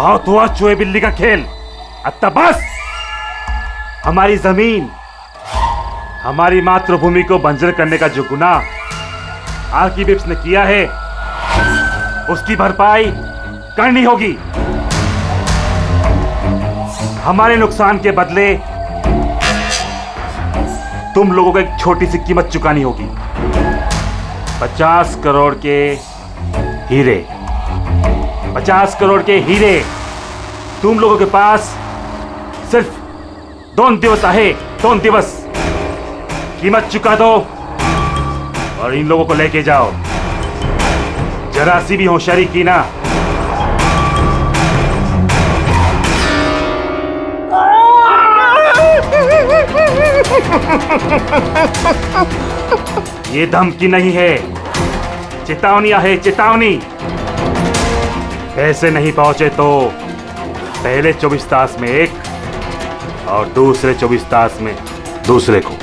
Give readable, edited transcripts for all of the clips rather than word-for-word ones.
बहुत हुआ चूहे बिल्ली का खेल। अब तक बस। हमारी जमीन, हमारी मातृभूमि को बंजर करने का जो गुनाह आर्किबिप्स ने किया है, उसकी भरपाई करनी होगी। हमारे नुकसान के बदले तुम लोगों को एक छोटी सी कीमत चुकानी होगी। 50 करोड़ के हीरे। 50 करोड़ के हीरे तुम लोगों के पास सिर्फ 2 दिवस आहे। 2 दिवस कीमत चुका दो और इन लोगों को लेके जाओ। जरा सी भी होशियारी की ना, ये धमकी नहीं है, चेतावनी है, चेतावनी। पैसे नहीं पहुंचे तो पहले 24 तास में एक और दूसरे 24 तास में दूसरे को।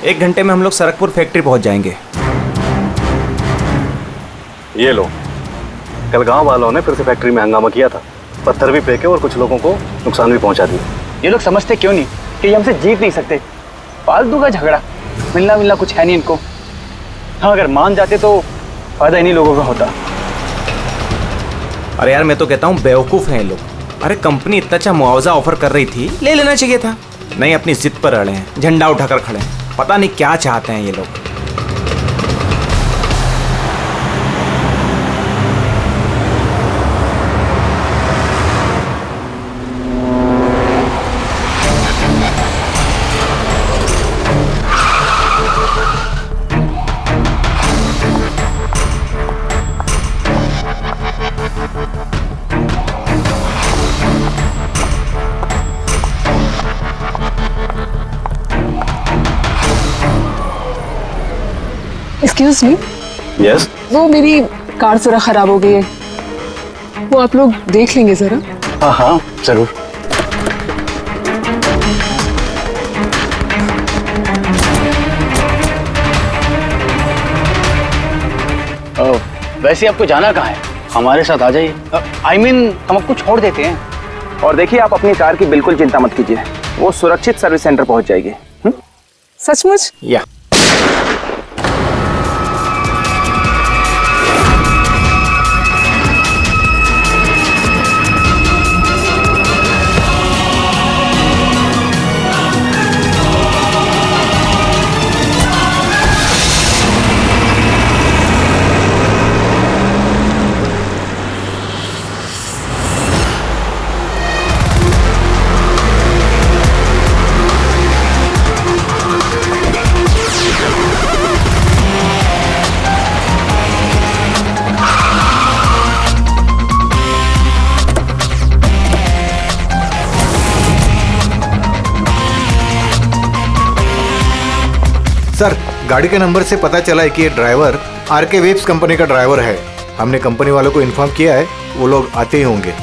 एक घंटे में हम लोग सरकपुर फैक्ट्री पहुंच जाएंगे। ये लो, कल गांव वालों ने फिर से फैक्ट्री में हंगामा किया था, पत्थर भी फेंके और कुछ लोगों को नुकसान भी पहुंचा दिया। ये लोग समझते क्यों नहीं कि ये हमसे जीत नहीं सकते। फालतू का झगड़ा, मिलना कुछ है नहीं इनको। हाँ, अगर मान जाते तो फायदा इन्हीं लोगों का होता। अरे यार, मैं तो कहता हूँ बेवकूफ़ हैं ये लोग। अरे कंपनी इतना अच्छा मुआवजा ऑफर कर रही थी, ले लेना चाहिए था। नहीं, अपनी जिद पर अड़े हैं, झंडा उठाकर खड़े हैं। पता नहीं क्या चाहते हैं ये लोग। Excuse me. यस। वो मेरी कार जरा खराब हो गई है, वो आप लोग देख लेंगे जरा। हाँ हाँ जरूर। वैसे आपको जाना कहाँ है? हमारे साथ आ जाइए। I mean, हम आपको छोड़ देते हैं। और देखिए, आप अपनी कार की बिल्कुल चिंता मत कीजिए, वो सुरक्षित सर्विस सेंटर पहुंच जाएगी। सचमुच? या सर, गाड़ी के नंबर से पता चला है कि ये ड्राइवर आरके वेब्स कंपनी का ड्राइवर है। हमने कंपनी वालों को इन्फॉर्म किया है, वो लोग आते ही होंगे।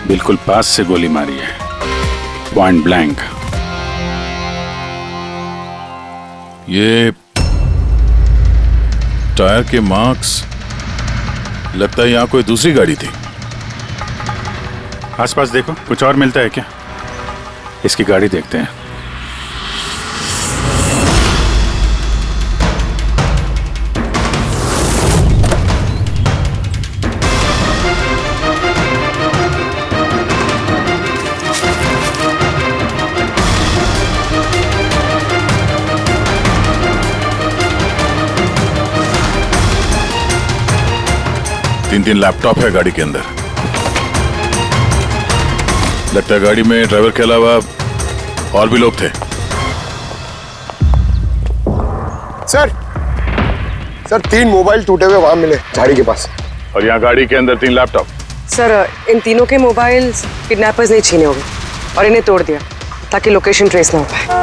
बिल्कुल पास से गोली मारी है, पॉइंट ब्लैंक। ये टायर के मार्क्स, लगता है यहाँ कोई दूसरी गाड़ी थी। आसपास देखो, कुछ और मिलता है क्या? इसकी गाड़ी देखते हैं। तीन लैपटॉप है गाड़ी के अंदर। लगता है गाड़ी में ड्राइवर के अलावा और भी लोग थे। सर 3 मोबाइल टूटे हुए वहां मिले झाड़ी के पास। और यहाँ गाड़ी के अंदर 3 लैपटॉप। सर, इन तीनों के मोबाइल किडनैपर्स ने छीने होंगे और इन्हें तोड़ दिया ताकि लोकेशन ट्रेस ना हो पाए।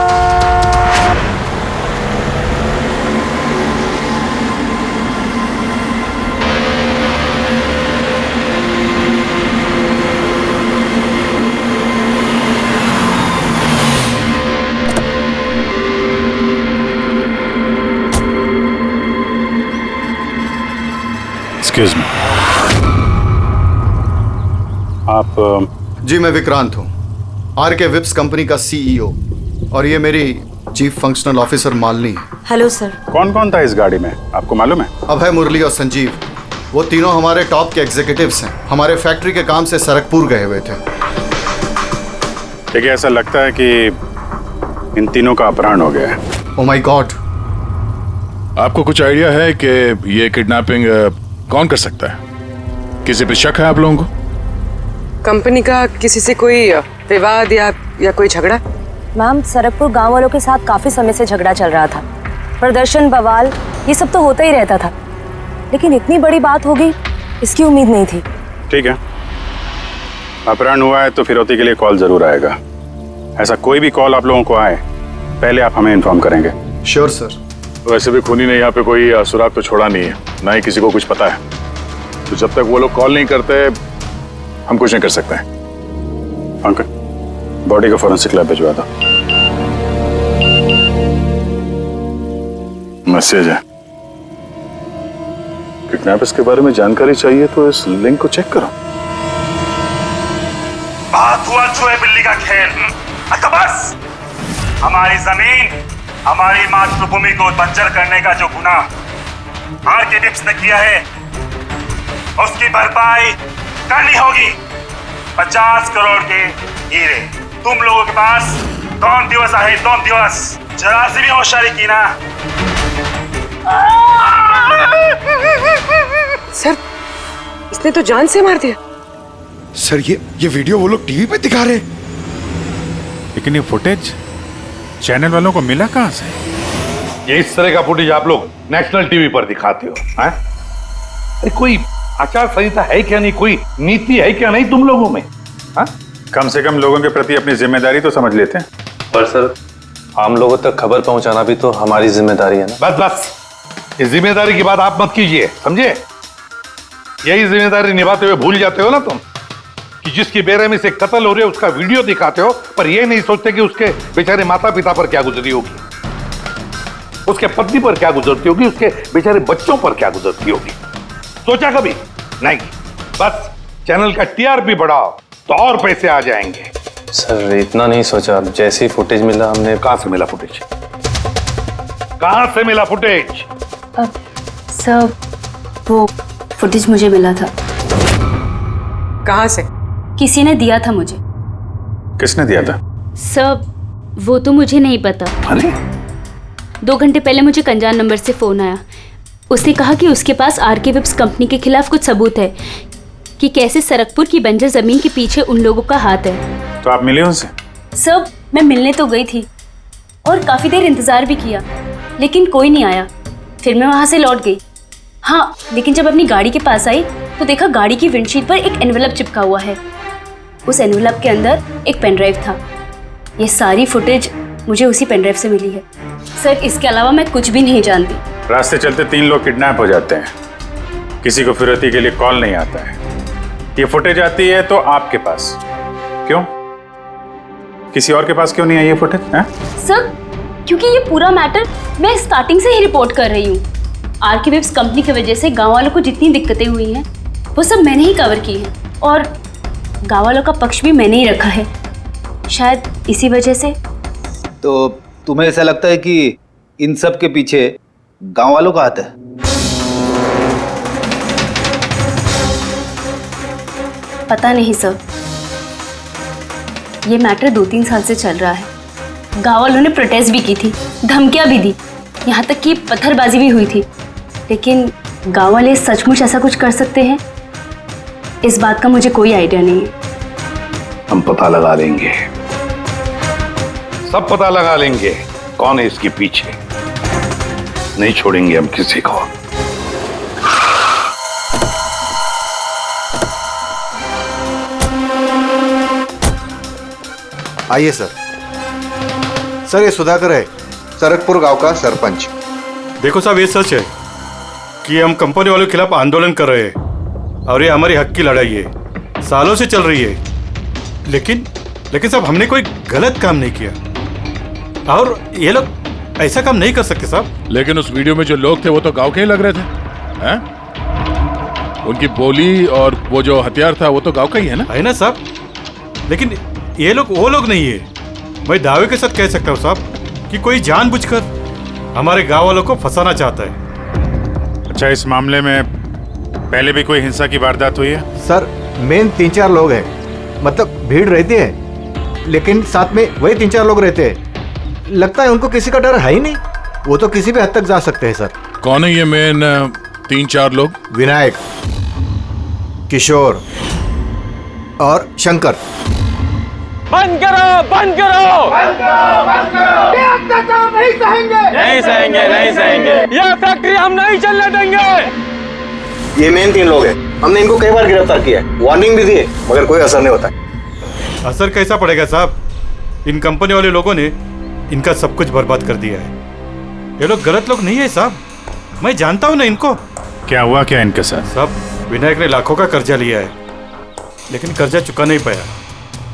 एक्सक्यूज मी, आप जी मैं विक्रांत हूँ, आरके विप्स कंपनी का सीईओ, और ये मेरी चीफ फंक्शनल ऑफिसर मालिनी है। Hello sir. कौन कौन था इस गाड़ी में, आपको मालूम है? अभय, मुरली और संजीव, वो तीनों हमारे टॉप के एग्जीक्यूटिव्स हैं। हमारे फैक्ट्री के काम से सरकपुर गए हुए थे। देखिए, ऐसा लगता है कि इन तीनों का अपहरण हो गया है। Oh my God. आपको कुछ आइडिया है कि ये किडनैपिंग कौन कर सकता है? किसी पे शक है आप लोगों को? कंपनी का किसी से कोई विवाद या कोई झगड़ा? मैम, सरकपुर गांव वालों के साथ काफी समय से झगड़ा चल रहा था। प्रदर्शन, बवाल, ये सब तो होता ही रहता था, लेकिन इतनी बड़ी बात होगी इसकी उम्मीद नहीं थी। ठीक है, अपहरण हुआ है तो फिरौती के लिए कॉल जरूर आएगा। ऐसा कोई भी कॉल आप लोगों को आए, पहले आप हमें इन्फॉर्म करेंगे। Sure sir. वैसे भी खूनी ने यहाँ पे कोई सुराग तो छोड़ा नहीं है, ना ही किसी को कुछ पता है, तो जब तक वो लोग कॉल नहीं करते हम कुछ नहीं कर सकते हैं। अंकल, बॉडी को फॉरेंसिक लैब भिजवा दो। मैसेज है, किडनैपर्स के बारे में जानकारी चाहिए तो इस लिंक को चेक करो। बात हुआ चूहे बिल्ली का खेल। अच्छा बस, हमारी जमीन, हमारी मातृभूमि को बंजर करने का जो गुनाह आरके विप्स ने किया है, उसकी भरपाई करनी होगी। 50 करोड़ के हीरे तुम लोगों के पास 2 दिवस आए, 2 दिवस। जरा सी भी होशियारी की ना। सर, इसने तो जान से मार दिया। सर ये वीडियो वो लोग टीवी पे दिखा रहे हैं। लेकिन ये फुटेज चैनल वालों को मिला कहां से? ये इस तरह का फुटेज आप लोग नेशनल टीवी पर दिखाते हो, हैं? अरे कोई आचार संहिता है क्या नहीं, कोई नीति है क्या नहीं तुम लोगों में? हाँ? कम से कम लोगों के प्रति अपनी जिम्मेदारी तो समझ लेते हैं। पर सर, आम लोगों तक खबर पहुंचाना भी तो हमारी जिम्मेदारी है ना। बस बस, इस जिम्मेदारी की बात आप मत कीजिए, समझे? यही जिम्मेदारी निभाते हुए भूल जाते हो ना तुम कि जिसकी बेरहमी से कत्ल हो रहे है उसका वीडियो दिखाते हो, पर यह नहीं सोचते कि उसके बेचारे माता पिता पर क्या गुजरी होगी, उसके पत्नी पर क्या गुजरती होगी, उसके बेचारे बच्चों पर क्या गुजरती होगी। सोचा कभी नहीं? बस चैनल का टीआरपी बढ़ाओ तो और पैसे आ जाएंगे। सर इतना नहीं सोचा, जैसे ही फुटेज मिला हमने। कहां से मिला फुटेज? कहां से मिला फुटेज? सर, वो फुटेज मुझे मिला था। कहां से? किसी ने दिया था मुझे। किसने दिया था? सर, वो तो मुझे नहीं पता। अरे 2 घंटे पहले मुझे कंजान नंबर से फोन आया। उसने कहा कि उसके पास आरके विप्स कंपनी के खिलाफ कुछ सबूत है कि कैसे सरकपुर की बंजर जमीन के पीछे उन लोगों का हाथ है। तो आप मिले उनसे? सर, मैं मिलने तो गई थी और काफी देर इंतजार भी किया, लेकिन कोई नहीं आया। फिर मैं वहां से लौट गई। हाँ, लेकिन जब अपनी गाड़ी के पास आई तो देखा गाड़ी की विंडशीट पर एक एनवेलप चिपका हुआ है। उस एनवेलप के अंदर एक पेन ड्राइव था। ये सारी फुटेज मुझे उसी पेन ड्राइव से मिली है। सर, इसके अलावा मैं कुछ भी नहीं जानती। रास्ते चलते 3 लोग किडनैप हो जाते हैं, किसी को फिरौती के लिए कॉल नहीं आता है। ये फुटेज आती है तो आपके पास क्यों? किसी और के पास क्यों नहीं आई ये फुटेज? सर, क्योंकि ये पूरा मैटर मैं स्टार्टिंग से ही रिपोर्ट कर रही हूँ। आरके विप्स कंपनी की वजह से गांव वालों को जितनी दिक्कतें हुई हैं वो सब मैंने ही कवर की है, और गांव वालों का पक्ष भी मैंने ही रखा है। शायद इसी वजह से। तो तुम्हें ऐसा लगता है कि इन सब के पीछे गांव वालों का हाथ है? पता नहीं सर, ये मैटर 2-3 साल से चल रहा है। गांव वालों ने प्रोटेस्ट भी की थी, धमकियां भी दी, यहाँ तक कि पत्थरबाजी भी हुई थी, लेकिन गांव वाले सचमुच ऐसा कुछ कर सकते हैं, इस बात का मुझे कोई आइडिया नहीं है। हम पता लगा लेंगे, सब पता लगा लेंगे कौन है इसके पीछे। नहीं छोड़ेंगे हम किसी को। आइए सर। सर, ये सुधाकर है, सरकपुर गांव का सरपंच। देखो साहब, ये सच है कि हम कंपनी वालों के खिलाफ आंदोलन कर रहे हैं और ये हमारी हक की लड़ाई है, सालों से चल रही है। लेकिन साहब, हमने कोई गलत काम नहीं किया और ये लोग ऐसा काम नहीं कर सकते साहब। लेकिन उस वीडियो में जो लोग थे वो तो गांव के ही लग रहे थे, हैं? उनकी बोली और वो जो हथियार था वो तो गांव का ही है ना? है ना साहब, लेकिन ये लोग वो लोग नहीं है। मैं दावे के साथ कह सकता हूँ साहब कि कोई जानबूझकर हमारे गांव वालों को फंसाना चाहता है। अच्छा, इस मामले में पहले भी कोई हिंसा की वारदात हुई है? सर मेन 3-4 लोग हैं, मतलब भीड़ रहती है लेकिन साथ में वही 3-4 लोग रहते हैं। लगता है उनको किसी का डर है ही नहीं, वो तो किसी भी हद तक जा सकते हैं सर। कौन है ये मेन 3-4 लोग? विनायक, किशोर और शंकर। बंद करो, बंद करो, बंद करो, बंद करो। ये अत्याचार नहीं सहेंगे, नहीं सहेंगे, नहीं सहेंगे। ये फैक्ट्री हम नहीं चलने देंगे। ये मेन 3 लोग हैं, हमने इनको कई बार गिरफ्तार किया है, वार्निंग भी दी है, मगर कोई असर नहीं होता। असर कैसा पड़ेगा साहब? इन कंपनी वाले लोगों ने इनका सब कुछ बर्बाद कर दिया है। ये लोग गलत लोग नहीं है साहब, मैं जानता हूँ ना इनको। क्या हुआ क्या इनके साथ? साहब विनायक ने लाखों का कर्जा लिया है, लेकिन कर्जा चुका नहीं पाया।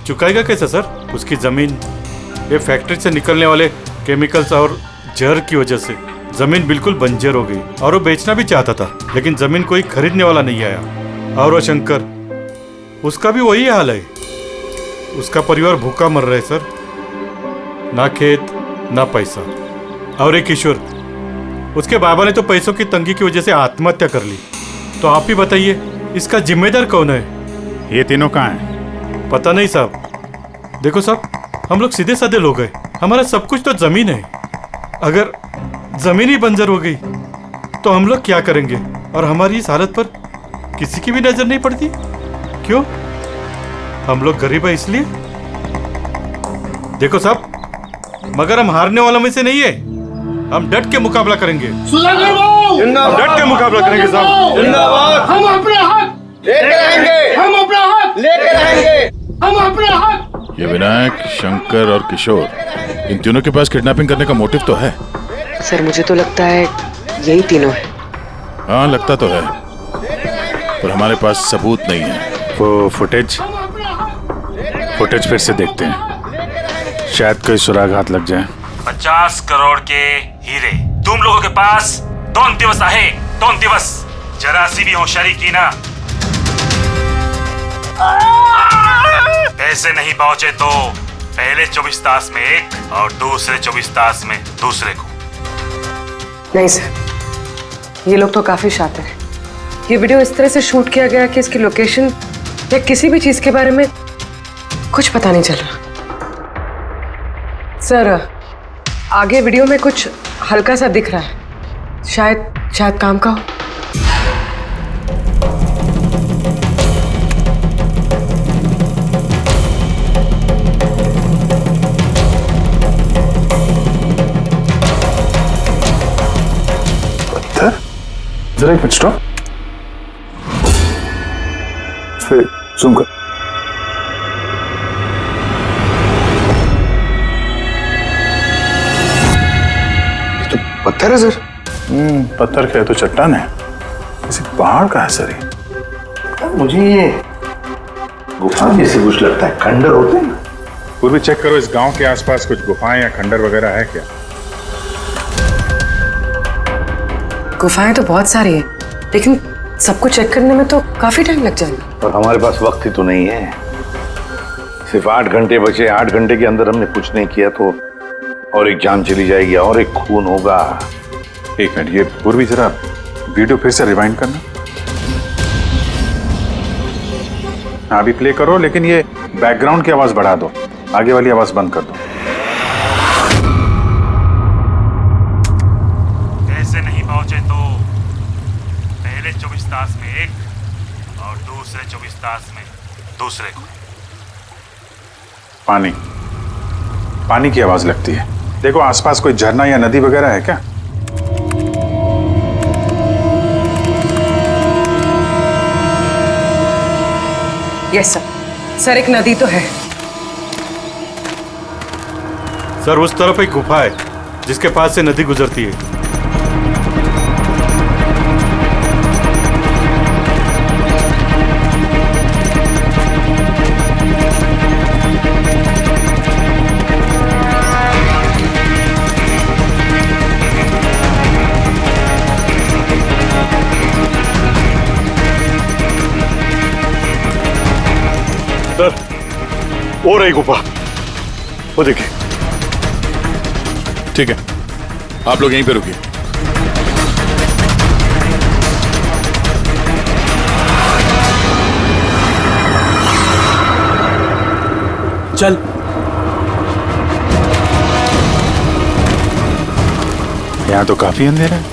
चुकाएगा कैसे सर? उसकी जमीन, ये फैक्ट्री से निकलने वाले केमिकल्स और जहर की वजह से जमीन बिल्कुल बंजर हो गई और वो बेचना भी चाहता था, लेकिन जमीन कोई खरीदने वाला नहीं आया। और वो शंकर, उसका भी वही हाल है। उसका परिवार भूखा मर रहा है सर, ना खेत ना पैसा। और एक किशोर, उसके बाबा ने तो पैसों की तंगी की वजह से आत्महत्या कर ली। तो आप ही बताइए इसका जिम्मेदार कौन है? ये तीनों कहाँ हैं? पता नहीं साहब। देखो साहब, हम लोग सीधे साधे लोग हैं, हमारा सब कुछ तो जमीन है। अगर जमीन ही बंजर हो गई तो हम लोग क्या करेंगे? और हमारी इस हालत पर किसी की भी नजर नहीं पड़ती। क्यों? हम लोग गरीब है इसलिए? देखो साहब, मगर हम हारने वालों में से नहीं है, हम डट के मुकाबला करेंगे। हम डट के मुकाबला करेंगे साहब। जिंदाबाद। हम अपने हक लेकर रहेंगे, हम अपना हक लेकर रहेंगे, हम अपने हक। ये विनायक, शंकर और किशोर, इन तीनों के पास किडनैपिंग करने का मोटिव तो है। सर मुझे तो लगता है यही तीनों है। हाँ लगता तो है, पर हमारे पास सबूत नहीं है। वो फुटेज फिर से देखते हैं, शायद कोई सुराग हाथ लग जाए। 50 करोड़ के हीरे तुम लोगों के पास 2 दिवस आहे, 2 दिवस। जरा सी भी होशियारी की ना, पैसे नहीं पहुंचे तो पहले 24 तास में एक और दूसरे 24 तास में दूसरे को। नहीं सर, ये लोग तो काफी शातिर हैं। ये वीडियो इस तरह से शूट किया गया कि इसकी लोकेशन या किसी भी चीज के बारे में कुछ पता नहीं चल रहा। सर आगे वीडियो में कुछ हल्का सा दिख रहा है, शायद काम का हो। पत्थर? जरा एक मिनट स्टॉप, फिर जूम कर। पत्थर है सर। पत्थर क्या है तो चट्टान है, किसी पहाड़ का है सर ये। मुझे ये गुफा जैसे कुछ लगता है, खंडर होते हैं ना। पूर्वी चेक करो, इस गांव के आसपास कुछ गुफाएं या खंडर वगैरह है क्या? गुफाएं तो बहुत सारी है, लेकिन सबको चेक करने में तो काफी टाइम लग जाएगा। और हमारे पास वक्त ही तो नहीं है, सिर्फ 8 घंटे बचे। 8 घंटे के अंदर हमने कुछ नहीं किया तो और एक जान चली जाएगी और एक खून होगा। एक मिनट, ये पूर्वी जरा वीडियो फिर से रिवाइंड करना। हाँ अभी प्ले करो, लेकिन ये बैकग्राउंड की आवाज बढ़ा दो, आगे वाली आवाज बंद कर दो। पैसे नहीं पहुंचे तो पहले 24 तास में एक और दूसरे 24 तास में दूसरे को। पानी की आवाज लगती है। देखो आसपास कोई झरना या नदी वगैरह है क्या? यस सर, एक नदी तो है। सर उस तरफ एक गुफा है जिसके पास से नदी गुजरती है। वो रही गुफा, वो देखिए। ठीक है, आप लोग यहीं पे रुकिए। चल। यहाँ तो काफी अंधेरा है।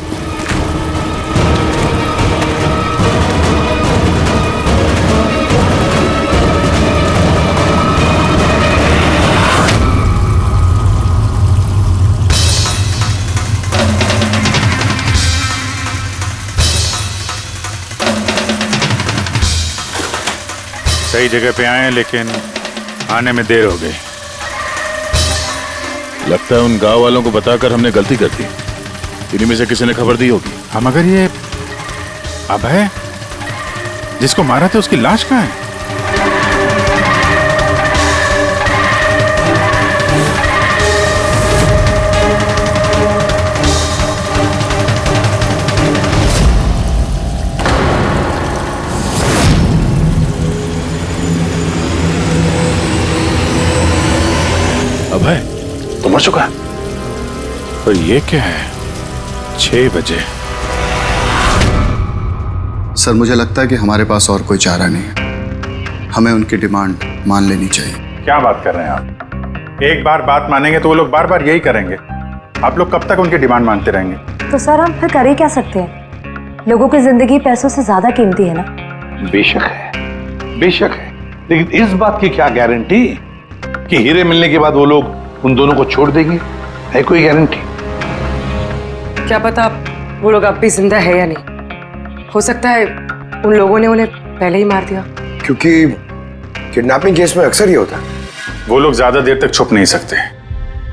सही जगह पे आए हैं, लेकिन आने में देर हो गई। लगता है उन गांव वालों को बताकर हमने गलती कर दी। इन्हीं में से किसी ने खबर दी होगी। हम मगर ये अभय जिसको मारा था उसकी लाश कहाँ है? अभय तो मर चुका है। पर ये क्या है? 6 बजे। सर मुझे लगता है कि हमारे पास और कोई चारा नहीं है। हमें उनकी डिमांड मान लेनी चाहिए। क्या बात कर रहे हैं आप? एक बार बात मानेंगे तो वो लोग बार बार यही करेंगे। आप लोग कब तक उनकी डिमांड मानते रहेंगे? तो सर हम फिर कर ही क्या सकते हैं? लोगों की जिंदगी पैसों से ज्यादा कीमती है ना। बेशक है, बेशक है, लेकिन इस बात की क्या गारंटी कि हीरे मिलने के बाद वो लोग उन दोनों को छोड़ देंगे? है कोई गारंटी? क्या पता वो लोग अब भी जिंदा है या नहीं। हो सकता है उन लोगों ने उन्हें पहले ही मार दिया। क्योंकि किडनैपिंग केस में अक्सर ही होता है। वो लोग ज्यादा देर तक छुप नहीं सकते।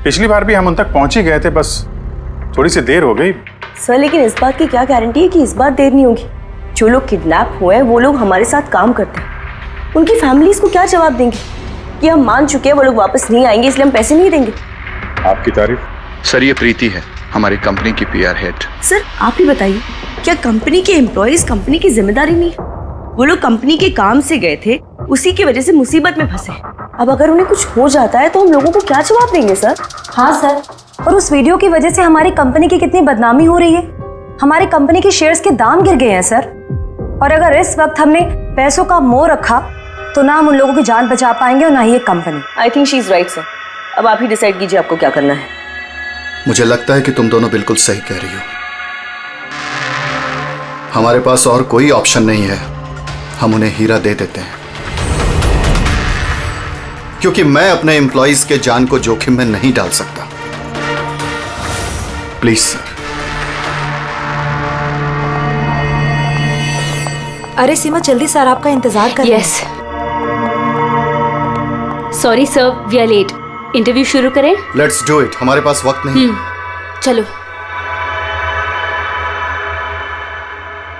पिछली बार भी हम उन तक पहुंच ही गए थे, बस थोड़ी सी देर हो गई। सर लेकिन इस बात की क्या गारंटी है कि इस बार देर नहीं होगी? जो लोग किडनैप हुए हैं वो लोग हमारे साथ काम करते हैं। उनकी फैमिलीज को क्या जवाब देंगे कि हम मान चुके हैं वो लोग वापस नहीं आएंगे इसलिए हम पैसे नहीं देंगे? आपकी तारीफ। सर ये प्रीति है, हमारी कंपनी की पीआर हेड। सर आप ही बताइए, क्या कंपनी के एम्प्लॉयज कंपनी की जिम्मेदारी नहीं? वो लोग कंपनी के काम से गए थे, उसी की वजह से मुसीबत में फंसे। अब अगर उन्हें कुछ हो जाता है तो हम लोगों को क्या जवाब देंगे सर? हाँ सर, और उस वीडियो की वजह से हमारी कंपनी की कितनी बदनामी हो रही है। हमारी कंपनी के शेयर्स के दाम गिर गए हैं सर। और अगर इस वक्त हमने पैसों का मोह रखा तो ना हम उन लोगों की जान बचा पाएंगे और ना ही ये company. I think she is right sir. अब आप ही डिसाइड कीजिए आपको क्या करना है। मुझे लगता है कि तुम दोनों बिल्कुल सही कह रही हो। हमारे पास और कोई ऑप्शन नहीं है, हम उन्हें हीरा दे देते हैं। क्योंकि मैं अपने एम्प्लॉइज के जान को जोखिम में नहीं डाल सकता। Please sir. अरे सीमा जल्दी सर आपका इंतजार कर रहे हैं। Yes sorry sir, we are late. Interview शुरू करें? लेट्स डू इट, हमारे पास वक्त नहीं। चलो।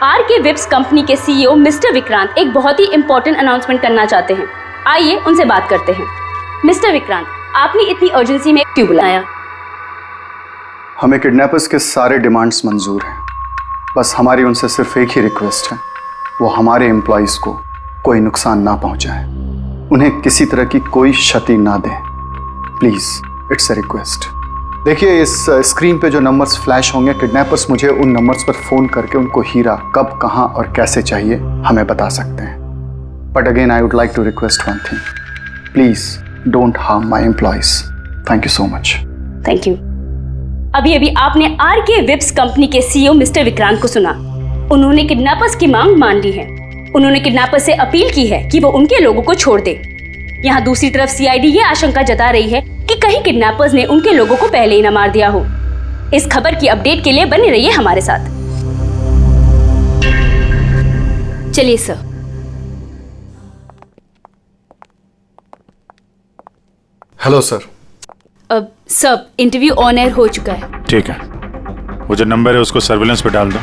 आरके वेब्स कंपनी के सीईओ मिस्टर विक्रांत एक बहुत ही इंपॉर्टेंट अनाउंसमेंट करना चाहते हैं। आइए उनसे बात करते हैं। मिस्टर विक्रांत, आपने इतनी अर्जेंसी में क्यों बुलाया? हमें किडनैपर्स के सारे डिमांड्स मंजूर हैं। बस हमारी उनसे सिर्फ एक ही रिक्वेस्ट है, वो हमारे एम्प्लॉइज को कोई नुकसान ना पहुंचाए, उन्हें किसी तरह की कोई क्षति ना दें। Please it's a request. देखिए इस स्क्रीन पे जो नंबर्स फ्लैश होंगे, किडनैपर्स मुझे उन नंबर्स पर फोन करके उनको हीरा कब, कहां और कैसे चाहिए हमें बता सकते हैं। But again I would like to request one thing, please don't harm my employees. Thank you so much. Thank you. अभी अभी आपने आरके वेब्स कंपनी के सीईओ मिस्टर विक्रांत को सुना। उन्होंने किडनैपर्स की मांग मान ली है। उन्होंने किडनैपर्स से अपील की है कि वो उनके लोगों को छोड़ दे। यहाँ दूसरी तरफ सीआईडी ये आशंका जता रही है कि कहीं किडनैपर्स ने उनके लोगों को पहले ही न मार दिया हो। इस खबर की अपडेट के लिए बने रहिए हमारे साथ। चलिए सर। Hello sir. अब सब इंटरव्यू ऑन एयर हो चुका है। ठीक है, वो जो नंबर है उसको सर्विलेंस पे डाल दो,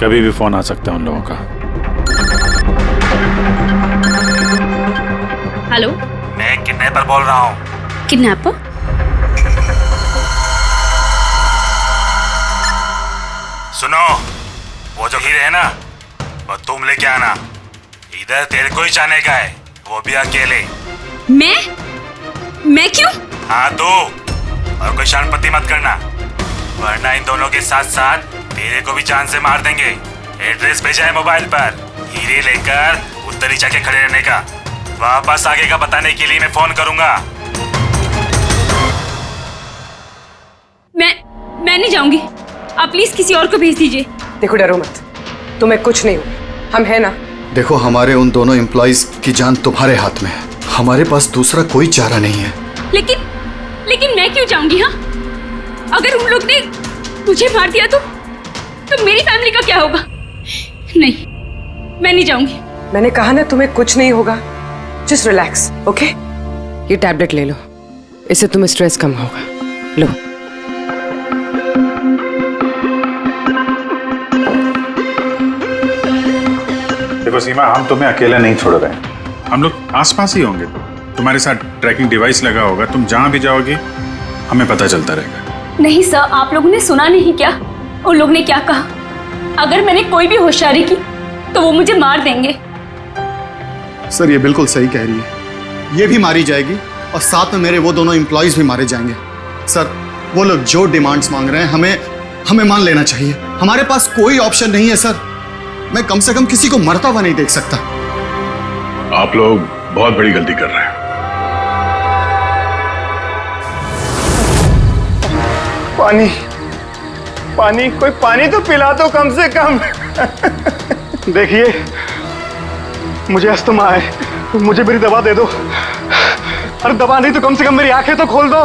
कभी भी फोन आ सकता है उन लोगों का। हेलो, मैं किडनैपर बोल रहा हूँ। किडनैपर? सुनो, वो जो हीरे है ना, वो तुम लेके आना। इधर तेरे को ही जाने का है, वो भी अकेले। मैं? मैं क्यों? हाँ तो, और कोई शानपत्ती मत करना, वरना इन दोनों के साथ साथ तेरे को भी जान से मार देंगे। एड्रेस भेजा है मोबाइल पर, हीरे लेकर उधर ही जाके खड़े रहने का। वापस आगे का बताने के लिए मैं फोन करूंगा। मैं नहीं जाऊंगी, आप प्लीज किसी और को भेज दीजिए। देखो डरो मत, तुम्हें कुछ नहीं होगा, हम हैं ना। देखो हमारे उन दोनों एम्प्लॉइज की जान तुम्हारे हाथ में है, हमारे पास दूसरा कोई चारा नहीं है। लेकिन मैं क्यों जाऊंगी? हाँ, अगर उन लोग ने मुझे मार दिया तो मेरी फैमिली का क्या होगा? नहीं, मैं नहीं जाऊंगी। मैंने कहा ना तुम्हें कुछ नहीं होगा, जस्ट रिलैक्स, ओके? ये टैबलेट ले लो, इससे तुम्हें स्ट्रेस कम होगा। लो। देखो सीमा, हम तुम्हें अकेला नहीं छोड़ रहे हैं, हम लोग आसपास ही होंगे। तुम्हारे साथ ट्रैकिंग डिवाइस लगा होगा, तुम जहां भी जाओगी हमें पता चलता रहेगा। नहीं सर, आप लोगों ने सुना नहीं क्या उन लोग ने क्या कहा? अगर मैंने कोई भी होशियारी की तो वो मुझे मार देंगे। सर ये बिल्कुल सही कह रही है, ये भी मारी जाएगी और साथ में मेरे वो दोनों एम्प्लॉइज भी मारे जाएंगे। सर वो लोग जो डिमांड्स मांग रहे हैं हमें मान लेना चाहिए, हमारे पास कोई ऑप्शन नहीं है। सर मैं कम से कम किसी को मरता हुआ नहीं देख सकता। आप लोग बहुत बड़ी गलती कर रहे हैं। पानी, कोई पानी तो पिला दो कम से कम। देखिए मुझे अस्थमा है, मुझे मेरी दवा दे दो। अरे दवा नहीं तो कम से कम मेरी आंखें तो खोल दो,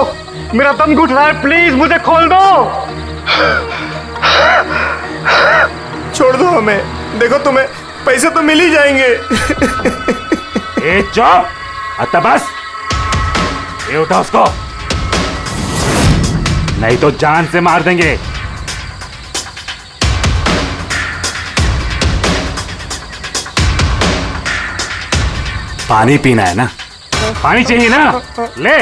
मेरा दम घुट रहा है, प्लीज मुझे खोल दो। छोड़ दो हमें, देखो तुम्हें पैसे तो मिल ही जाएंगे। ए चुप, आता बस, ये उठा उसको, नहीं तो जान से मार देंगे। पानी पीना है ना? पानी चाहिए ना? ले।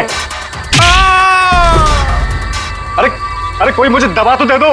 अरे कोई मुझे दवा तो दे दो।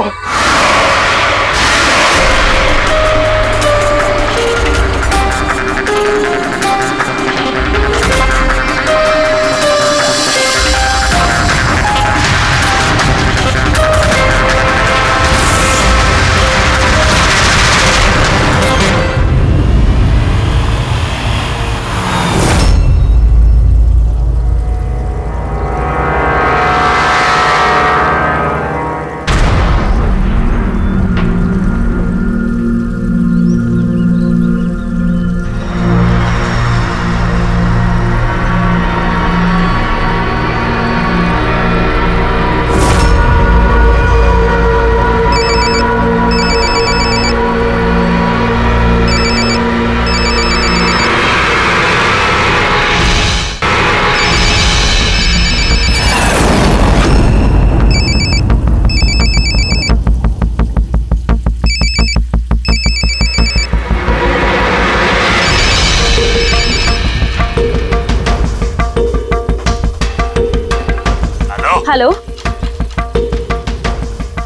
हेलो,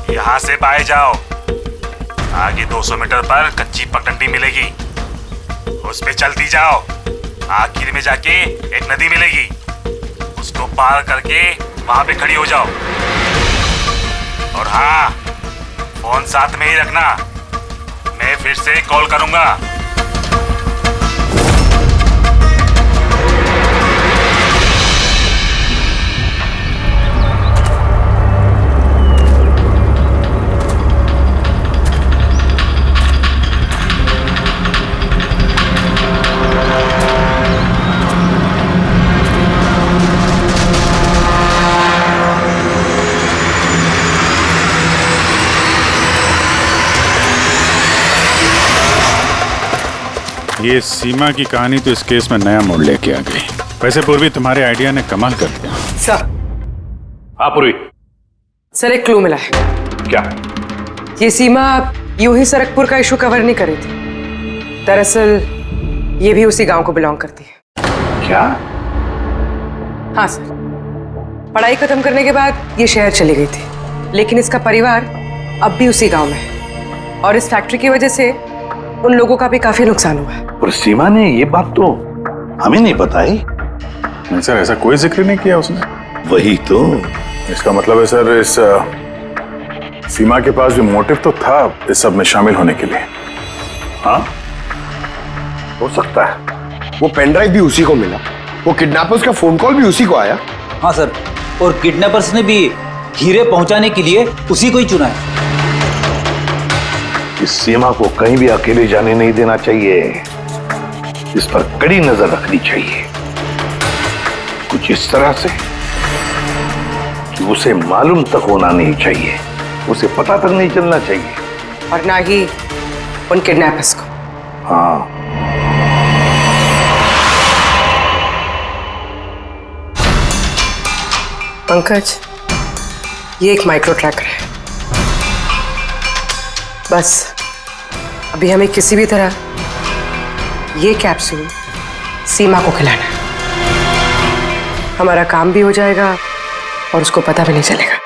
यहाँ से बाहर जाओ, आगे 200 मीटर पर कच्ची पगडंडी मिलेगी, उस पे चलती जाओ। आखिर में जाके एक नदी मिलेगी, उसको पार करके वहां पे खड़ी हो जाओ। और हाँ, फोन साथ में ही रखना, मैं फिर से कॉल करूंगा। ये सीमा की कहानी तो इस केस में नया मोड़ लेके आ गई। वैसे पूर्वी, तुम्हारे आइडिया ने कमाल कर दिया। सर। हाँ पूर्वी। सर एक क्लू मिला है। क्या? ये सीमा यूं ही सरकपुर का इशू कवर नहीं करी थी, दरअसल ये भी उसी गांव को बिलोंग करती है। क्या? हाँ सर, पढ़ाई खत्म करने के बाद ये शहर चली गई थी, लेकिन इसका परिवार अब भी उसी गांव में है और इस फैक्ट्री की वजह से उन लोगों का भी काफी नुकसान हुआ है। और सीमा ने ये बात तो हमें नहीं बताई। नहीं सर, ऐसा कोई जिक्र नहीं किया उसने। वही तो। इसका मतलब है सर, इस सीमा के पास जो मोटिव तो था इस सब में शामिल होने के लिए। हाँ, हो सकता है। वो पेन ड्राइव भी उसी को मिला, वो किडनैपर्स का फोन कॉल भी उसी को आया। हाँ सर, और किडनैपर्स ने भी हीरे पहुंचाने के लिए उसी को ही चुना है। इस सीमा को कहीं भी अकेले जाने नहीं देना चाहिए, इस पर कड़ी नजर रखनी चाहिए, कुछ इस तरह से कि उसे मालूम तक होना नहीं चाहिए, उसे पता तक नहीं चलना चाहिए, और ना ही उन किडनैपर्स को। हाँ। पंकज, ये एक माइक्रो ट्रैकर है। बस अभी हमें किसी भी तरह ये कैप्सूल सीमा को खिलाना है। हमारा काम भी हो जाएगा और उसको पता भी नहीं चलेगा।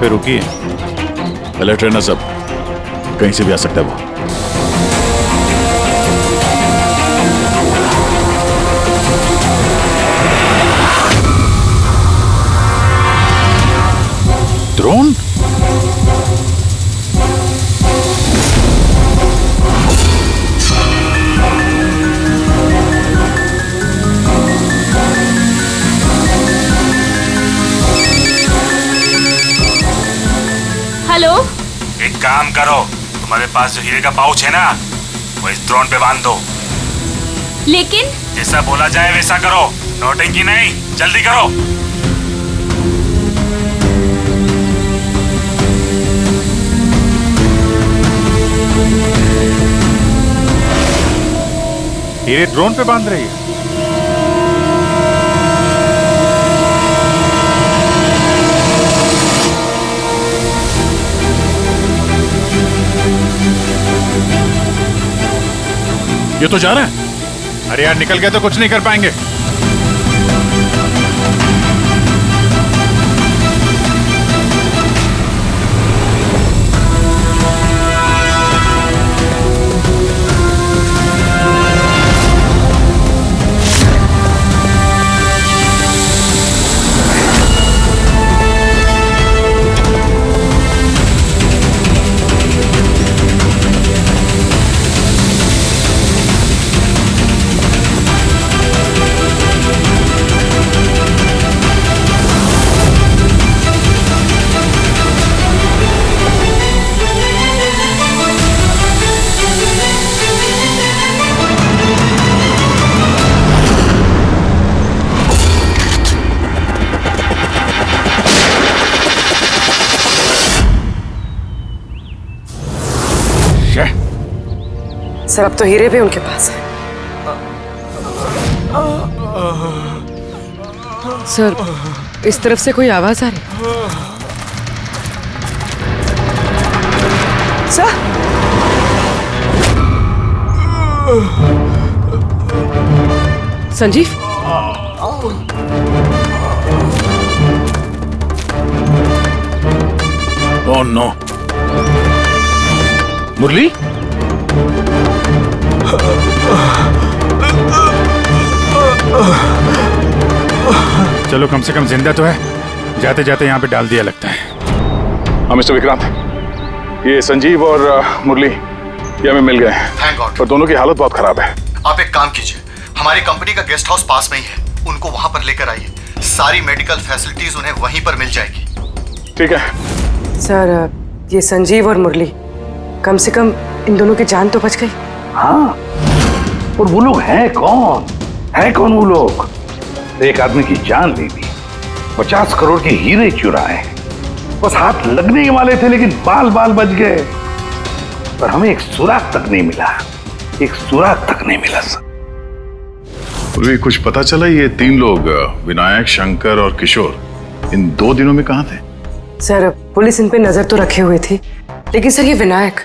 पे रुकी अलर्ट रहना, सब कहीं से भी आ सकता है वो। ड्रोन? हेलो, एक काम करो, तुम्हारे पास जो हीरे का पाउच है ना, वो इस ड्रोन पे बांध दो। लेकिन जैसा बोला जाए वैसा करो, नौटंकी नहीं, जल्दी करो। हीरे ड्रोन पे बांध रही है। ये तो जा रहा है। अरे यार, निकल गए तो कुछ नहीं कर पाएंगे। सर अब तो हीरे भी उनके पास है। सर इस तरफ से कोई आवाज आ रही? सर संजीव, ओह नो, मुरली? चलो कम से कम जिंदा तो है। जाते जाते यहाँ पे डाल दिया लगता है। हाँ मिस्टर विक्रांत, ये संजीव और मुरली ये हमें मिल गए हैं। Thank God. और दोनों की हालत बहुत खराब है। आप एक काम कीजिए, हमारी कंपनी का गेस्ट हाउस पास में ही है, उनको वहां पर लेकर आइए। सारी मेडिकल फैसिलिटीज उन्हें वहीं पर मिल जाएगी। ठीक है सर ये संजीव और मुरली, कम से कम इन दोनों की जान तो बच गई। हाँ, और वो लोग हैं कौन? है कौन वो लोग? एक आदमी की जान ले ली, 50 करोड़ के हीरे चुराए, बस हाथ लगने ही वाले थे लेकिन बाल बाल बच गए। पर हमें एक सुराग तक नहीं मिला, एक सुराग तक नहीं मिला सर। मुरली, कुछ पता चला ये 3 लोग विनायक, शंकर और किशोर इन 2 दिनों में कहाँ थे? सर पुलिस इन पे नजर तो रखे हुए थी, लेकिन सर ये विनायक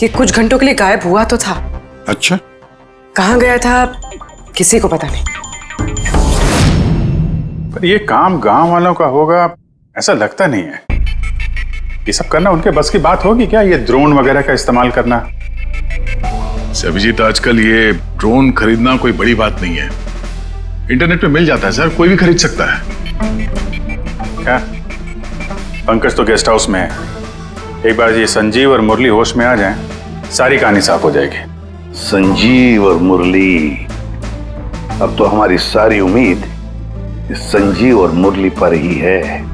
ये कुछ घंटों के लिए गायब हुआ तो था। अच्छा, कहाँ गया था किसी को पता नहीं। पर ये काम गांव वालों का होगा ऐसा लगता नहीं है। ये सब करना उनके बस की बात होगी क्या? ये ड्रोन वगैरह का इस्तेमाल करना? अभिजीत, आजकल ये ड्रोन खरीदना कोई बड़ी बात नहीं है। इंटरनेट पे मिल जाता है सर, कोई भी खरीद सकता है। क्या पंकज तो गेस्ट हाउस में है। एक बार ये संजीव और मुरली होश में आ जाएं, सारी कहानी साफ हो जाएगी। संजीव और मुरली, अब तो हमारी सारी उम्मीद इस संजीव और मुरली पर ही है।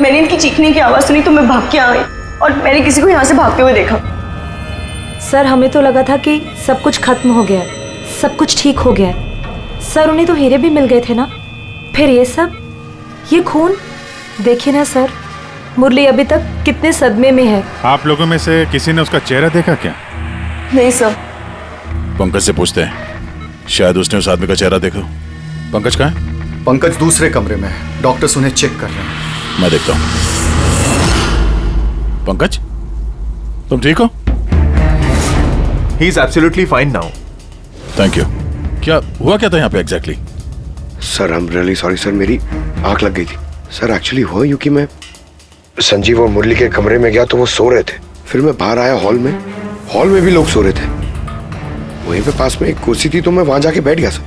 मैंने इनकी चीखने की आवाज सुनी तो मैं भाग के आ गई और मैंने किसी को यहाँ से भागते हुए देखा। सर हमें तो लगा था कि सब कुछ खत्म हो गया है, सब कुछ ठीक हो गया है। सर उन्हें तो हीरे भी मिल गए थे ना, फिर ये सब, ये खून देखिए ना सर। मुरली अभी तक कितने सदमे में है। आप लोगों में से किसी ने उसका चेहरा देखा क्या? नहीं सर। पंकज से पूछते हैं, शायद उसने उस आदमी का चेहरा देखा। पंकज कहाँ है? पंकज दूसरे कमरे में है, डॉक्टर्स उन्हें चेक कर रहे हैं। मैं देखता हूं। पंकज, तुम ठीक हो? He is absolutely fine now. Thank you. क्या हुआ क्या था यहाँ पे exactly? Sir I am really sorry sir, मेरी आंख लग गई थी। सर एक्चुअली हुआ यूं कि मैं संजीव और मुरली के कमरे में गया तो वो सो रहे थे। फिर मैं बाहर आया हॉल में भी लोग सो रहे थे। वहीं पे पास में एक कुर्सी थी तो मैं वहां जाके बैठ गया सर।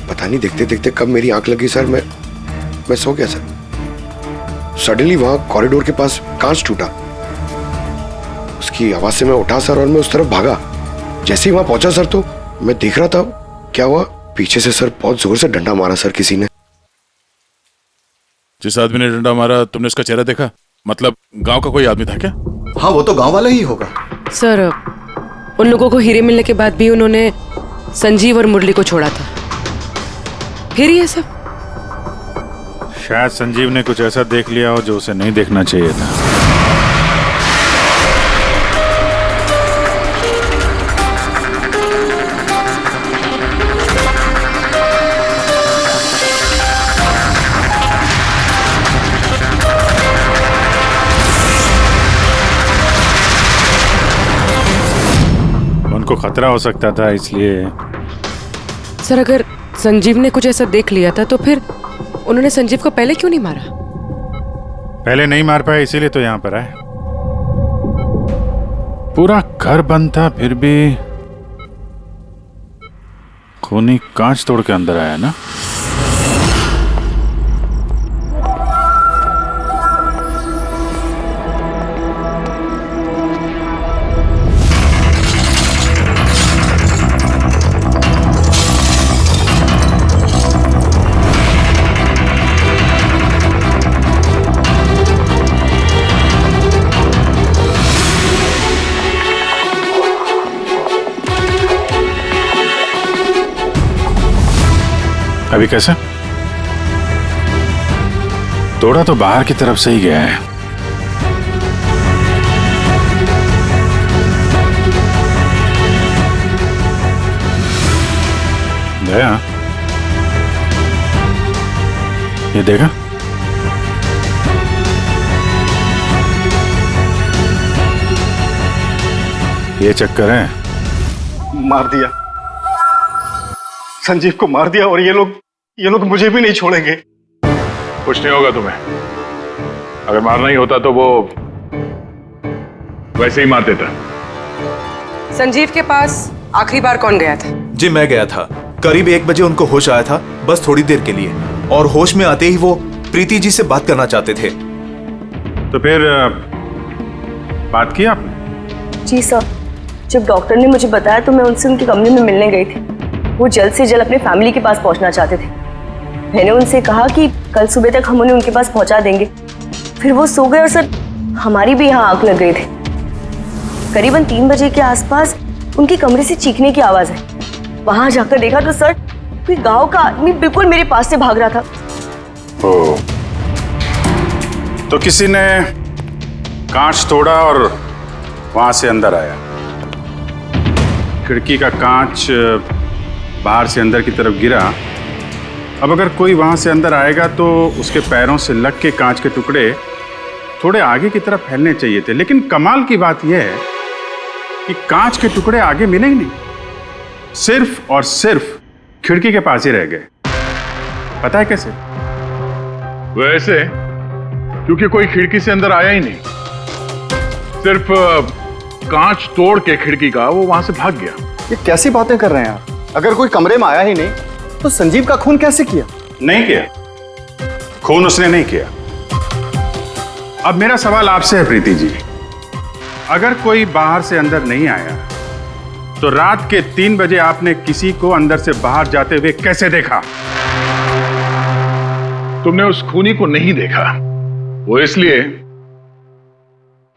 पता नहीं देखते देखते कब मेरी आंख लगी सर, मैं सो गया सर। सडनली वहां कॉरिडोर के पास कांच टूटा, उसकी आवाज से मैं उठा सर और मैं उस तरफ भागा। जैसे ही वहां पहुंचा सर तो मैं देख रहा था क्या हुआ, पीछे से सर बहुत जोर से डंडा मारा सर किसी ने। जिस आदमी ने डंडा मारा तुमने उसका चेहरा देखा? मतलब गांव का कोई आदमी था क्या? हाँ वो तो गांव वाला ही होगा। सर, उन लोगों को हीरे मिलने के बाद भी उन्होंने संजीव और मुरली को छोड़ा था, फिर ये सब। शायद संजीव ने कुछ ऐसा देख लिया हो जो उसे नहीं देखना चाहिए था। उनको खतरा हो सकता था, इसलिए। सर, अगर संजीव ने कुछ ऐसा देख लिया था तो फिर उन्होंने संजीव को पहले क्यों नहीं मारा? पहले नहीं मार पाए, इसीलिए तो यहां पर आए। पूरा घर बंद था, फिर भी खूनी कांच तोड़ के अंदर आया ना। अभी कैसे? तोड़ा तो बाहर की तरफ से ही गया है। गया? ये देखा? ये चक्कर है। मार दिया, संजीव को मार दिया, और ये लोग मुझे भी नहीं छोड़ेंगे। कुछ नहीं होगा तुम्हें। अगर मारना ही होता तो वो वैसे ही मार देता। संजीव के पास आखिरी बार कौन गया था? जी मैं गया था। करीब 1 बजे उनको होश आया था, बस थोड़ी देर के लिए, और होश में आते ही वो प्रीति जी से बात करना चाहते थे। तो फिर बात की आपने? जी सर, जब डॉक्टर ने मुझे बताया तो मैं उनसे उनके कमरे में मिलने गई थी। वो जल्द से जल्द अपने फैमिली के पास पहुंचना चाहते थे। मैंने उनसे कहा कि कल सुबह तक हम उन्हें उनके पास पहुंचा देंगे। फिर वो सो गए और सर हमारी भी यहाँ आंख लग गई थी। करीबन 3 बजे के आसपास उनके कमरे से चीखने की आवाज आई। वहां जाकर देखा तो सर कोई गांव का आदमी बिल्कुल मेरे पास से भाग रहा था। ओ, तो किसी ने कांच तोड़ा और वहां से अंदर आया। खिड़की का कांच बाहर से अंदर की तरफ गिरा। अब अगर कोई वहां से अंदर आएगा तो उसके पैरों से लग के कांच के टुकड़े थोड़े आगे की तरफ फैलने चाहिए थे, लेकिन कमाल की बात यह है कि कांच के टुकड़े आगे मिले ही नहीं, सिर्फ और सिर्फ खिड़की के पास ही रह गए। पता है कैसे? वैसे क्योंकि कोई खिड़की से अंदर आया ही नहीं, सिर्फ कांच तोड़ के खिड़की का वो वहां से भाग गया। ये कैसी बातें कर रहे हैं आप? अगर कोई कमरे में आया ही नहीं तो संजीव का खून कैसे किया? नहीं किया, खून उसने नहीं किया। अब मेरा सवाल आपसे है प्रीति जी, अगर कोई बाहर से अंदर नहीं आया तो रात के 3 बजे आपने किसी को अंदर से बाहर जाते हुए कैसे देखा? तुमने उस खूनी को नहीं देखा, वो इसलिए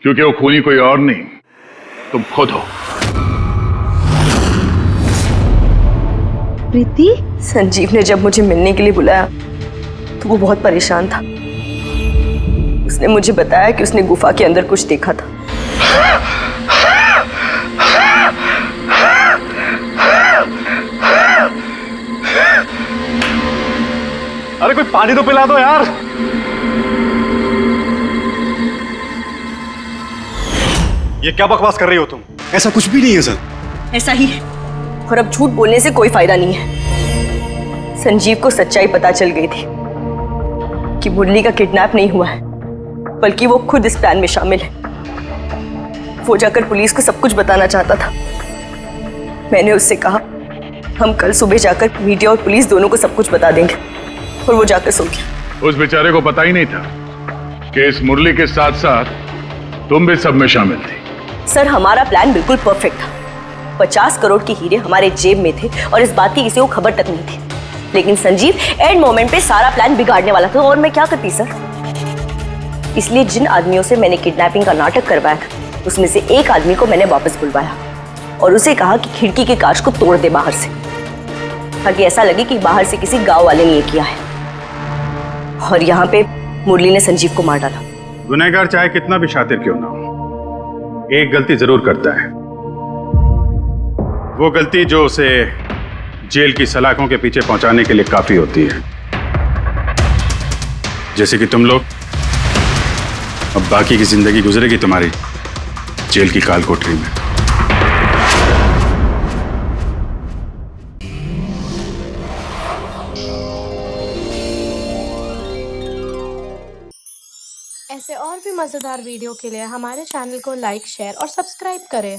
क्योंकि वो खूनी कोई और नहीं, तुम खुद हो। प्रीति? संजीव ने जब मुझे मिलने के लिए बुलाया तो वो बहुत परेशान था। उसने मुझे बताया कि उसने गुफा के अंदर कुछ देखा था। अरे कोई पानी तो पिला दो यार। ये क्या बकवास कर रही हो तुम? ऐसा कुछ भी नहीं है सर। ऐसा ही है, और अब झूठ बोलने से कोई फायदा नहीं है। संजीव को सच्चाई पता चल गई थी कि मुरली का किडनैप नहीं हुआ है, बल्कि वो खुद इस प्लान में शामिल है। वो जाकर पुलिस को सब कुछ बताना चाहता था। मैंने उससे कहा हम कल सुबह जाकर मीडिया और पुलिस दोनों को सब कुछ बता देंगे, और वो जाकर सो गया। उस बेचारे को पता ही नहीं था कि इस मुरली के साथ साथ तुम भी सब में शामिल थी। सर, हमारा प्लान बिल्कुल परफेक्ट था। 50 करोड़ के हीरे हमारे जेब में थे और इस बात की किसी को खबर तक नहीं थी। लेकिन संजीव एंड मोमेंट पे सारा प्लान बिगाड़ने वाला था, और मैं क्या करती सर? इसलिए जिन आदमियों से मैंने किडनैपिंग का नाटक करवाया था उसमें से एक आदमी को मैंने वापस बुलवाया और उसे कहा कि खिड़की के कांच को तोड़ दे बाहर से, ताकि ऐसा लगे कि बाहर से किसी गांव वाले ने ये किया है। और यहाँ पे मुरली ने संजीव को मार डाला। गुनहगार चाहे कितना भी शातिर क्यों ना हो, एक गलती जरूर करता है। वो गलती जो उसे जेल की सलाखों के पीछे पहुंचाने के लिए काफी होती है। जैसे कि तुम लोग, अब बाकी की जिंदगी गुजरेगी तुम्हारी जेल की काल कोठरी में। ऐसे और भी मज़ेदार वीडियो के लिए हमारे चैनल को लाइक, शेयर और सब्सक्राइब करें।